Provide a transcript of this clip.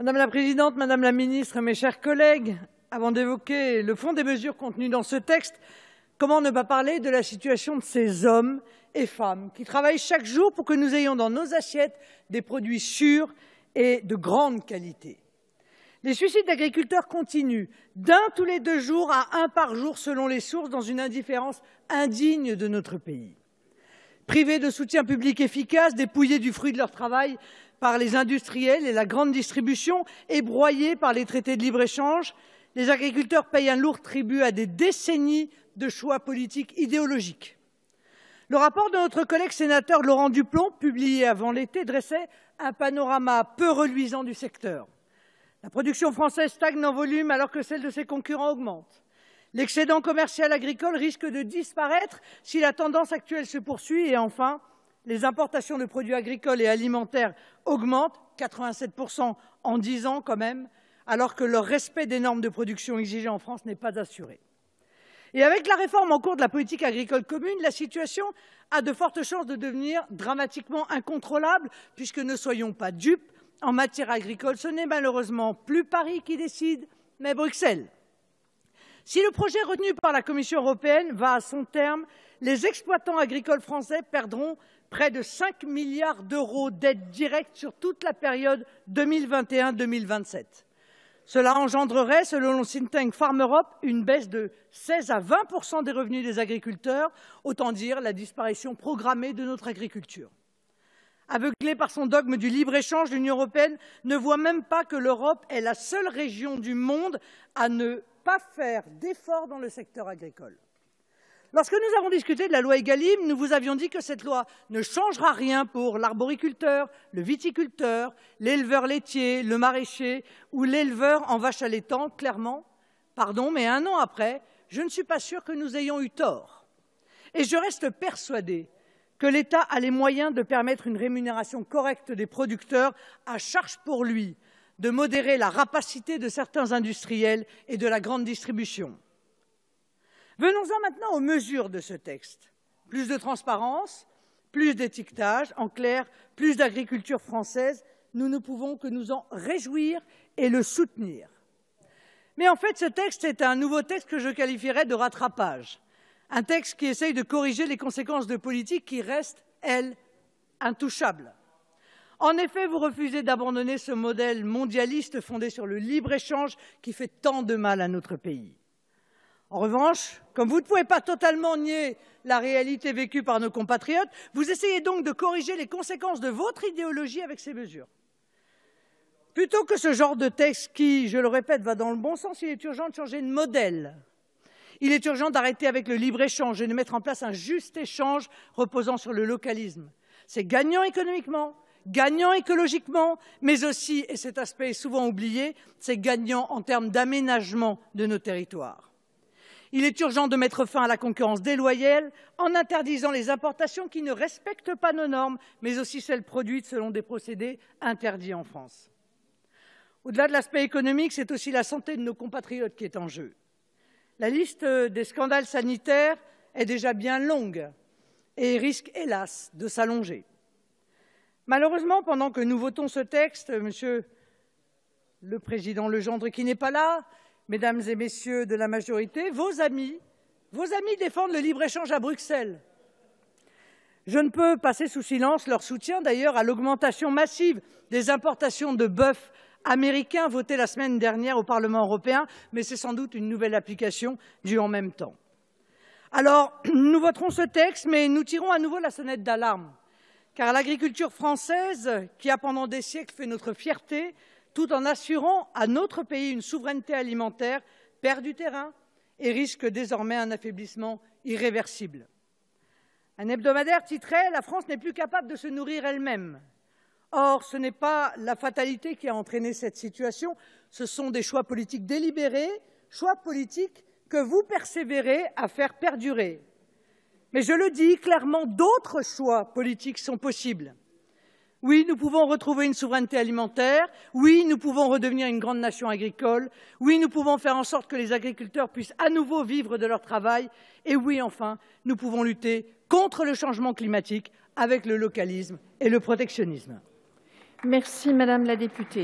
Madame la Présidente, Madame la Ministre, mes chers collègues, avant d'évoquer le fond des mesures contenues dans ce texte, comment ne pas parler de la situation de ces hommes et femmes qui travaillent chaque jour pour que nous ayons dans nos assiettes des produits sûrs et de grande qualité. Les suicides d'agriculteurs continuent, d'un tous les 2 jours à un par jour selon les sources, dans une indifférence indigne de notre pays. Privés de soutien public efficace, dépouillés du fruit de leur travail par les industriels et la grande distribution, et broyés par les traités de libre-échange, les agriculteurs payent un lourd tribut à des décennies de choix politiques idéologiques. Le rapport de notre collègue sénateur Laurent Duplomb, publié avant l'été, dressait un panorama peu reluisant du secteur. La production française stagne en volume alors que celle de ses concurrents augmente. L'excédent commercial agricole risque de disparaître si la tendance actuelle se poursuit. Et enfin, les importations de produits agricoles et alimentaires augmentent, 87% en 10 ans quand même, alors que leur respect des normes de production exigées en France n'est pas assuré. Et avec la réforme en cours de la politique agricole commune, la situation a de fortes chances de devenir dramatiquement incontrôlable, puisque ne soyons pas dupes, en matière agricole, ce n'est malheureusement plus Paris qui décide, mais Bruxelles. Si le projet retenu par la Commission européenne va à son terme, les exploitants agricoles français perdront près de 5 milliards d'euros d'aides directes sur toute la période 2021-2027. Cela engendrerait, selon le think tank Farm Europe, une baisse de 16 à 20% des revenus des agriculteurs, autant dire la disparition programmée de notre agriculture. Aveuglée par son dogme du libre-échange, l'Union européenne ne voit même pas que l'Europe est la seule région du monde à ne pas faire d'efforts dans le secteur agricole. Lorsque nous avons discuté de la loi Egalim, nous vous avions dit que cette loi ne changera rien pour l'arboriculteur, le viticulteur, l'éleveur laitier, le maraîcher ou l'éleveur en vaches allaitantes. Clairement, pardon, mais 1 an après, je ne suis pas sûre que nous ayons eu tort. Et je reste persuadée que l'État a les moyens de permettre une rémunération correcte des producteurs, à charge pour lui de modérer la rapacité de certains industriels et de la grande distribution. Venons-en maintenant aux mesures de ce texte. Plus de transparence, plus d'étiquetage, en clair, plus d'agriculture française, nous ne pouvons que nous en réjouir et le soutenir. Mais en fait, ce texte est un nouveau texte que je qualifierais de rattrapage. Un texte qui essaye de corriger les conséquences de politiques qui restent, elles, intouchables. En effet, vous refusez d'abandonner ce modèle mondialiste fondé sur le libre-échange qui fait tant de mal à notre pays. En revanche, comme vous ne pouvez pas totalement nier la réalité vécue par nos compatriotes, vous essayez donc de corriger les conséquences de votre idéologie avec ces mesures. Plutôt que ce genre de texte qui, je le répète, va dans le bon sens, il est urgent de changer de modèle. Il est urgent d'arrêter avec le libre-échange et de mettre en place un juste échange reposant sur le localisme. C'est gagnant économiquement, gagnant écologiquement, mais aussi, et cet aspect est souvent oublié, c'est gagnant en termes d'aménagement de nos territoires. Il est urgent de mettre fin à la concurrence déloyale en interdisant les importations qui ne respectent pas nos normes, mais aussi celles produites selon des procédés interdits en France. Au-delà de l'aspect économique, c'est aussi la santé de nos compatriotes qui est en jeu. La liste des scandales sanitaires est déjà bien longue et risque, hélas, de s'allonger. Malheureusement, pendant que nous votons ce texte, Monsieur le Président Legendre qui n'est pas là, Mesdames et Messieurs de la majorité, vos amis défendent le libre-échange à Bruxelles. Je ne peux passer sous silence leur soutien d'ailleurs à l'augmentation massive des importations de bœuf américain votée la semaine dernière au Parlement européen, mais c'est sans doute une nouvelle application due en même temps. Alors, nous voterons ce texte, mais nous tirons à nouveau la sonnette d'alarme, car l'agriculture française, qui a pendant des siècles fait notre fierté, tout en assurant à notre pays une souveraineté alimentaire, perd du terrain et risque désormais un affaiblissement irréversible. Un hebdomadaire titrait « La France n'est plus capable de se nourrir elle-même ». Or, ce n'est pas la fatalité qui a entraîné cette situation, ce sont des choix politiques délibérés, choix politiques que vous persévérez à faire perdurer. Mais je le dis clairement, d'autres choix politiques sont possibles. Oui, nous pouvons retrouver une souveraineté alimentaire. Oui, nous pouvons redevenir une grande nation agricole. Oui, nous pouvons faire en sorte que les agriculteurs puissent à nouveau vivre de leur travail. Et oui, enfin, nous pouvons lutter contre le changement climatique avec le localisme et le protectionnisme. Merci, Madame la députée.